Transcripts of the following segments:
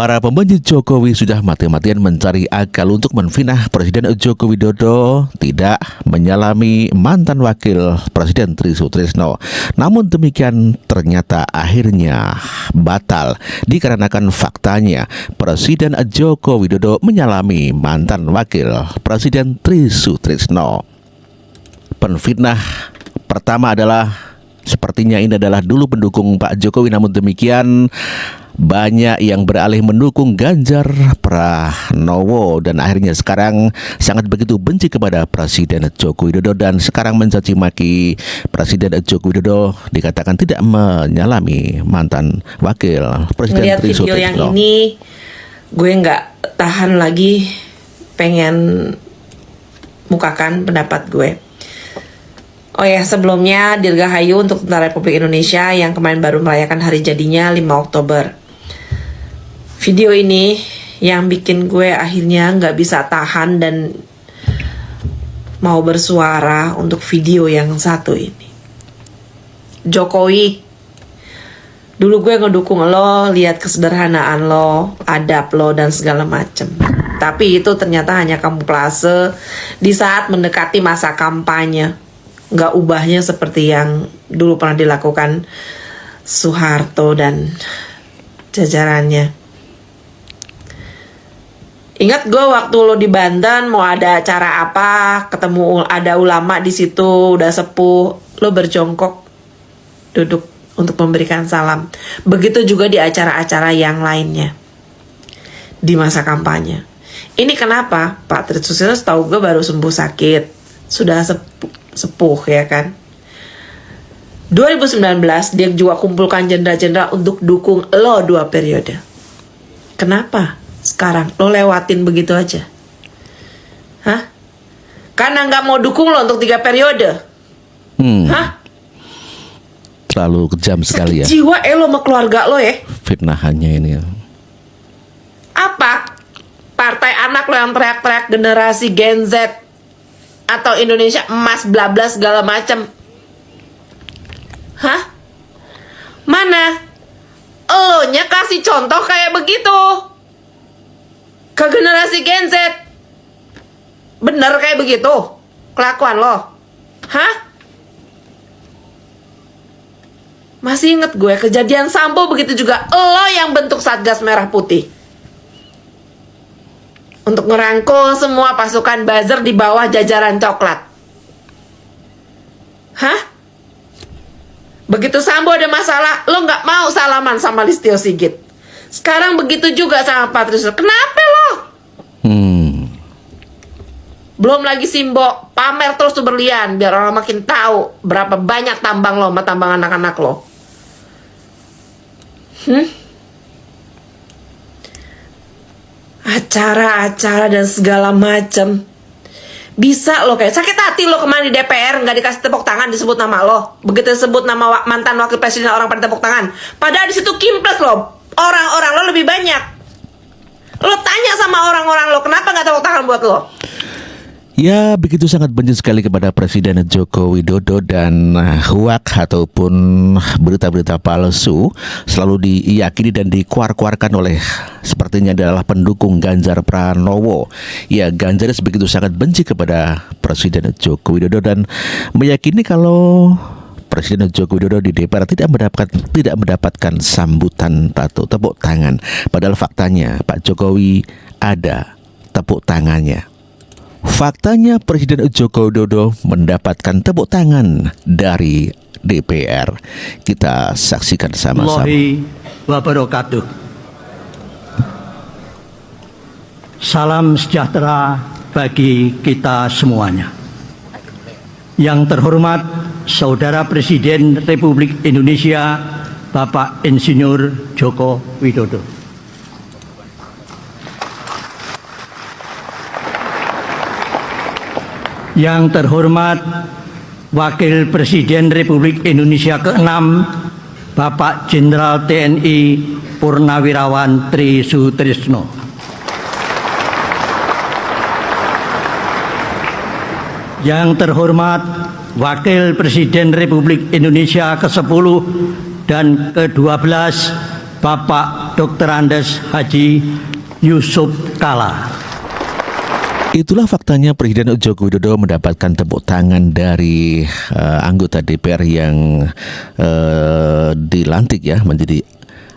Para pembenci Jokowi sudah mati-matian mencari akal untuk menfitnah Presiden Joko Widodo tidak menyalami mantan wakil Presiden Tri Sutrisno. Namun demikian ternyata akhirnya batal dikarenakan faktanya Presiden Joko Widodo menyalami mantan wakil Presiden Tri Sutrisno. Penfitnah pertama adalah sepertinya ini adalah dulu pendukung Pak Jokowi, namun demikian banyak yang beralih mendukung Ganjar Pranowo dan akhirnya sekarang sangat begitu benci kepada Presiden Joko Widodo dan sekarang mencaci maki Presiden Joko Widodo, dikatakan tidak menyalami mantan wakil Presiden Tri Sutrisno. Video yang ini gue nggak tahan lagi, pengen mukakan pendapat gue. Oh ya, sebelumnya Dirgahayu untuk Tentara Republik Indonesia yang kemarin baru merayakan hari jadinya 5 Oktober. Video ini yang bikin gue akhirnya nggak bisa tahan dan mau bersuara untuk video yang satu ini. Jokowi, dulu gue ngedukung lo, lihat kesederhanaan lo, adab lo dan segala macem. Tapi itu ternyata hanya kamuflase di saat mendekati masa kampanye. Nggak ubahnya seperti yang dulu pernah dilakukan Soeharto dan jajarannya. Ingat gue waktu lo di Banten mau ada acara apa, ketemu ada ulama di situ, udah sepuh, lo berjongkok duduk untuk memberikan salam. Begitu juga di acara-acara yang lainnya di masa kampanye. Ini kenapa Pak Tri Sutrisno tahu gue baru sembuh sakit, sudah sepuh ya kan. 2019 dia juga kumpulkan jenderal-jenderal untuk dukung lo 2 periode. Kenapa sekarang lo lewatin begitu aja? Hah? Karena nggak mau dukung lo untuk 3 periode? Hah? Terlalu kejam sekali ya. Sakit jiwa lo sama keluarga lo ya. Fitnahannya ini ya. Apa? Partai anak lo yang teriak-teriak generasi Gen Z atau Indonesia emas bla bla segala macam. Hah? Mana? Elonya kasih contoh kayak begitu ke generasi Gen Z. Bener kayak begitu kelakuan lo? Hah? Masih inget gue kejadian Sambo, begitu juga lo yang bentuk Satgas Merah Putih untuk ngerangkul semua pasukan buzzer di bawah jajaran coklat. Hah? Begitu Sambo ada masalah, lo nggak mau salaman sama Listio Sigit. Sekarang begitu juga sama Pak Tri Sutrisno. Kenapa lo? Belum lagi Simbo pamer terus tuh berlian biar orang makin tahu berapa banyak tambang lo sama tambang anak-anak lo. Acara-acara dan segala macam. Bisa lo kayak sakit hati lo kemarin di DPR nggak dikasih tepuk tangan, disebut nama lo. Begitu disebut nama mantan wakil presiden, orang pada tepuk tangan. Padahal di situ kimples lo. Orang-orang lo lebih banyak. Lo tanya sama orang-orang lo, kenapa nggak tepuk tangan buat lo? Ya, begitu sangat benci sekali kepada Presiden Joko Widodo dan hoak ataupun berita-berita palsu selalu diyakini dan dikuar-kuarkan oleh sepertinya adalah pendukung Ganjar Pranowo. Ya, Ganjar begitu sangat benci kepada Presiden Joko Widodo dan meyakini kalau Presiden Joko Widodo di DPR tidak mendapatkan sambutan atau tepuk tangan. Padahal faktanya Pak Jokowi ada tepuk tangannya. Faktanya Presiden Joko Widodo mendapatkan tepuk tangan dari DPR. Kita saksikan sama-sama. Wabarakatuh. Salam sejahtera bagi kita semuanya. Yang terhormat Saudara Presiden Republik Indonesia Bapak Insinyur Joko Widodo. Yang terhormat Wakil Presiden Republik Indonesia ke-6 Bapak Jenderal TNI Purnawirawan Tri Sutrisno. Yang terhormat Wakil Presiden Republik Indonesia ke-10 dan ke-12 Bapak Bapak Dr. Andes Haji Yusuf Kala. Itulah faktanya Presiden Joko Widodo mendapatkan tepuk tangan dari anggota DPR yang dilantik ya menjadi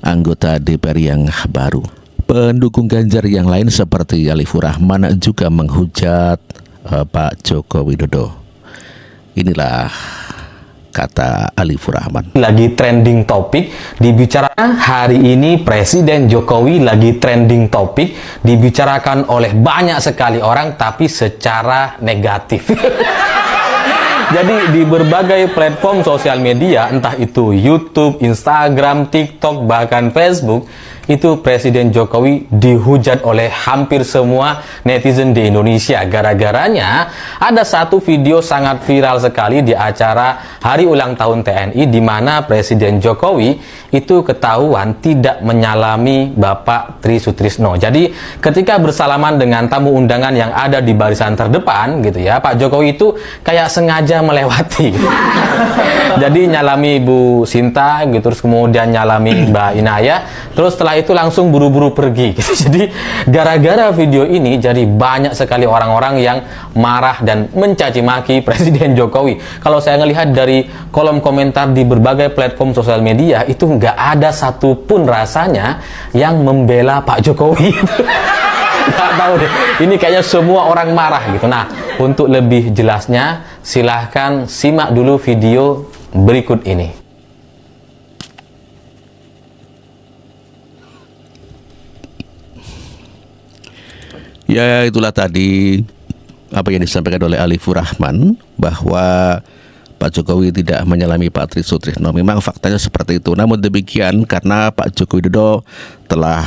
anggota DPR yang baru. Pendukung Ganjar yang lain seperti Alifur Rahman juga menghujat Pak Joko Widodo. Inilah kata Alifur Rahman. Lagi trending topik dibicarakan hari ini, Presiden Jokowi lagi trending topik dibicarakan oleh banyak sekali orang, tapi secara negatif. Jadi di berbagai platform sosial media, entah itu YouTube, Instagram, TikTok, bahkan Facebook, itu Presiden Jokowi dihujat oleh hampir semua netizen di Indonesia. Gara-garanya ada satu video sangat viral sekali di acara Hari Ulang Tahun TNI, di mana Presiden Jokowi itu ketahuan tidak menyalami Bapak Tri Sutrisno. Jadi ketika bersalaman dengan tamu undangan yang ada di barisan terdepan gitu ya, Pak Jokowi itu kayak sengaja melewati. Jadi nyalami Bu Sinta gitu, terus kemudian nyalami Mbak Inaya, terus setelah itu langsung buru-buru pergi gitu. Jadi gara-gara video ini jadi banyak sekali orang-orang yang marah dan mencaci maki Presiden Jokowi. Kalau saya ngelihat dari kolom komentar di berbagai platform sosial media, itu nggak ada satupun rasanya yang membela Pak Jokowi. Nggak tahu deh, ini kayaknya semua orang marah gitu. Nah, untuk lebih jelasnya silahkan simak dulu video berikut ini. Ya, itulah tadi apa yang disampaikan oleh Alifur Rahman bahwa Pak Jokowi tidak menyalami Pak Tri Sutrisno. Memang faktanya seperti itu. Namun demikian, karena Pak Joko Widodo telah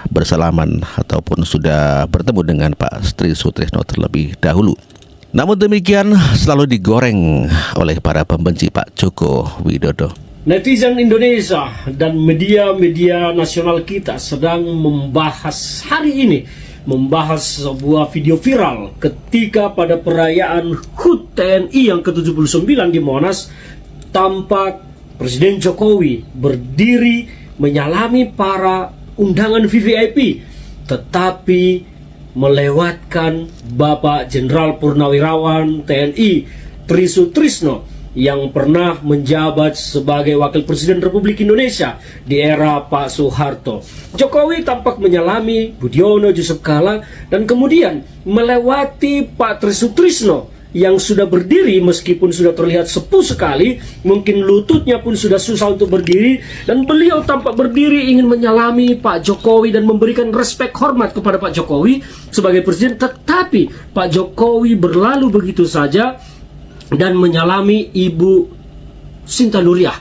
bersalaman ataupun sudah bertemu dengan Pak Tri Sutrisno terlebih dahulu. Namun demikian selalu digoreng oleh para pembenci Pak Joko Widodo. Netizen Indonesia dan media-media nasional kita sedang membahas hari ini, membahas sebuah video viral ketika pada perayaan HUT TNI yang ke-79 di Monas, tampak Presiden Jokowi berdiri menyalami para undangan VVIP, tetapi melewatkan Bapak Jenderal Purnawirawan TNI Tri Sutrisno yang pernah menjabat sebagai Wakil Presiden Republik Indonesia di era Pak Soeharto. Jokowi tampak menyalami Budiono, Yusuf Kala, dan kemudian melewati Pak Tri Sutrisno yang sudah berdiri meskipun sudah terlihat sepuh sekali, mungkin lututnya pun sudah susah untuk berdiri, dan beliau tampak berdiri ingin menyalami Pak Jokowi dan memberikan respek hormat kepada Pak Jokowi sebagai Presiden. Tetapi Pak Jokowi berlalu begitu saja dan menyalami Ibu Sinta Nuriyah,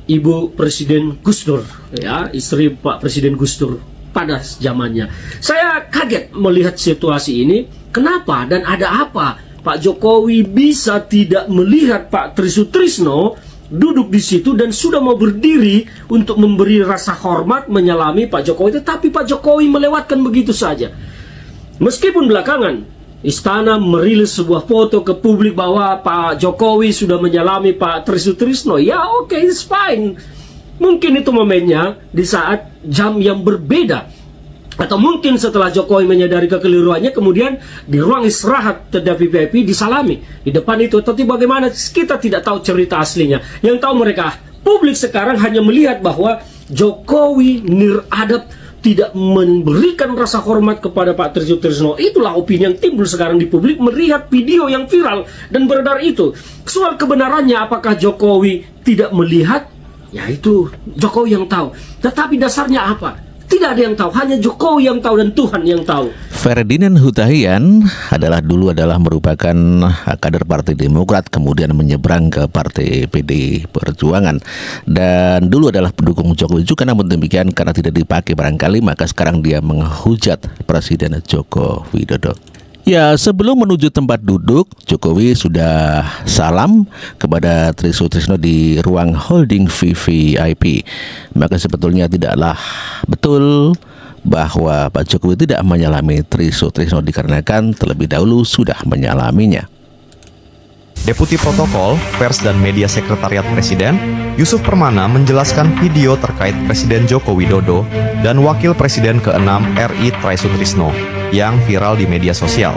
Ibu Presiden Gus Dur, ya, istri Pak Presiden Gus Dur pada zamannya. Saya kaget melihat situasi ini. Kenapa dan ada apa Pak Jokowi bisa tidak melihat Pak Tri Sutrisno duduk di situ dan sudah mau berdiri untuk memberi rasa hormat menyalami Pak Jokowi, tetapi Pak Jokowi melewatkan begitu saja. Meskipun belakangan Istana merilis sebuah foto ke publik bahwa Pak Jokowi sudah menyalami Pak Tri Sutrisno. Ya oke, it's fine. Mungkin itu momennya di saat jam yang berbeda. Atau mungkin setelah Jokowi menyadari kekeliruannya, kemudian di ruang istirahat terhadap VIP disalami di depan itu. Tapi bagaimana, kita tidak tahu cerita aslinya. Yang tahu mereka, publik sekarang hanya melihat bahwa Jokowi niradab, tidak memberikan rasa hormat kepada Pak Tri Sutrisno. Itulah opini yang timbul sekarang di publik melihat video yang viral dan beredar itu. Soal kebenarannya apakah Jokowi tidak melihat, ya itu Jokowi yang tahu. Tetapi dasarnya apa? Tidak ada yang tahu, hanya Jokowi yang tahu dan Tuhan yang tahu. Ferdinand Hutahian dulu adalah merupakan kader Partai Demokrat, kemudian menyeberang ke Partai PD Perjuangan, dan dulu adalah pendukung Jokowi juga. Namun demikian, karena tidak dipakai barangkali, maka sekarang dia menghujat Presiden Joko Widodo. Ya, sebelum menuju tempat duduk, Jokowi sudah salam kepada Tri Sutrisno di ruang holding VVIP. Maka sebetulnya tidaklah betul bahwa Pak Jokowi tidak menyalami Tri Sutrisno dikarenakan terlebih dahulu sudah menyalaminya. Deputi Protokol, Pers dan Media Sekretariat Presiden, Yusuf Permana menjelaskan video terkait Presiden Joko Widodo dan Wakil Presiden ke-6 RI Try Sutrisno yang viral di media sosial.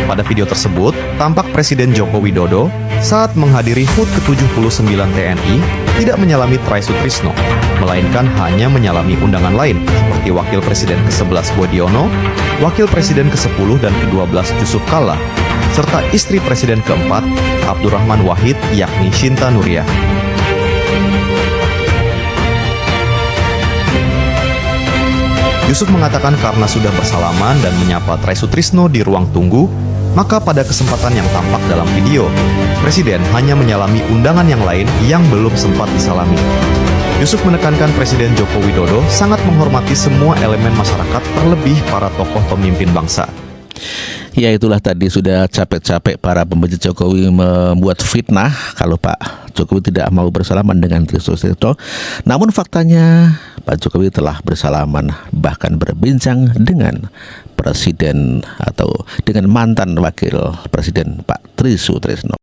Pada video tersebut, tampak Presiden Joko Widodo saat menghadiri HUT ke-79 TNI tidak menyalami Try Sutrisno, melainkan hanya menyalami undangan lain seperti Wakil Presiden ke-11 Budiono, Wakil Presiden ke-10 dan ke-12 Yusuf Kalla, serta istri Presiden ke-4 Abdurrahman Wahid yakni Shinta Nuriyah. Yusuf mengatakan karena sudah bersalaman dan menyapa Try Sutrisno di ruang tunggu, maka pada kesempatan yang tampak dalam video, Presiden hanya menyalami undangan yang lain yang belum sempat disalami. Yusuf menekankan Presiden Joko Widodo sangat menghormati semua elemen masyarakat, terlebih para tokoh pemimpin bangsa. Ya, itulah tadi sudah capek-capek para pembenci Jokowi membuat fitnah kalau Pak Jokowi tidak mau bersalaman dengan Try Sutrisno. Namun faktanya Pak Jokowi telah bersalaman, bahkan berbincang dengan Presiden atau dengan mantan Wakil Presiden Pak Try Sutrisno.